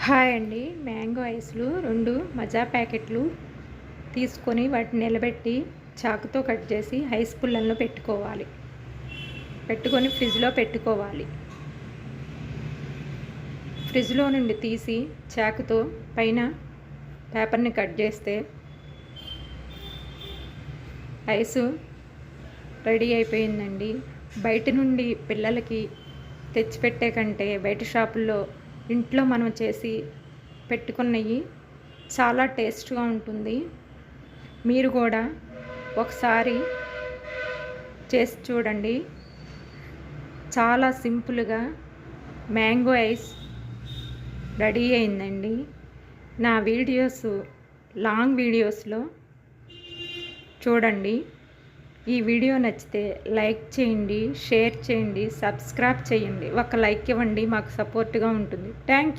Hi అండి. Mango ఐస్‌లు 2 మజా ప్యాకెట్లు తీసుకొని వాటిని నిలబెట్టి చాకుతో కట్ చేసి ఐస్ పుల్లల్లో పెట్టుకొని ఫ్రిడ్జ్‌లో పెట్టుకోవాలి. ఫ్రిడ్జ్‌లో నుండి తీసి చాకుతో పైన పేపర్‌ని కట్ చేస్తే ఐసు రెడీ అయిపోయిందండి. బయట నుండి పిల్లలకి తెచ్చిపెట్టే కంటే బయట షాపుల్లో ఇంట్లో మనం చేసి పెట్టుకున్నవి చాలా టేస్ట్గా ఉంటుంది. మీరు కూడా ఒకసారి చేసి చూడండి. చాలా సింపుల్గా మ్యాంగో ఐస్ రెడీ అయిందండి. నా లాంగ్ వీడియోస్లో చూడండి. ఈ వీడియో నచ్చితే లైక్ చేయండి, షేర్ చేయండి, సబ్స్క్రైబ్ చేయండి. ఒక లైక్ ఇవ్వండి, మాకు సపోర్ట్గా ఉంటుంది. Thank you.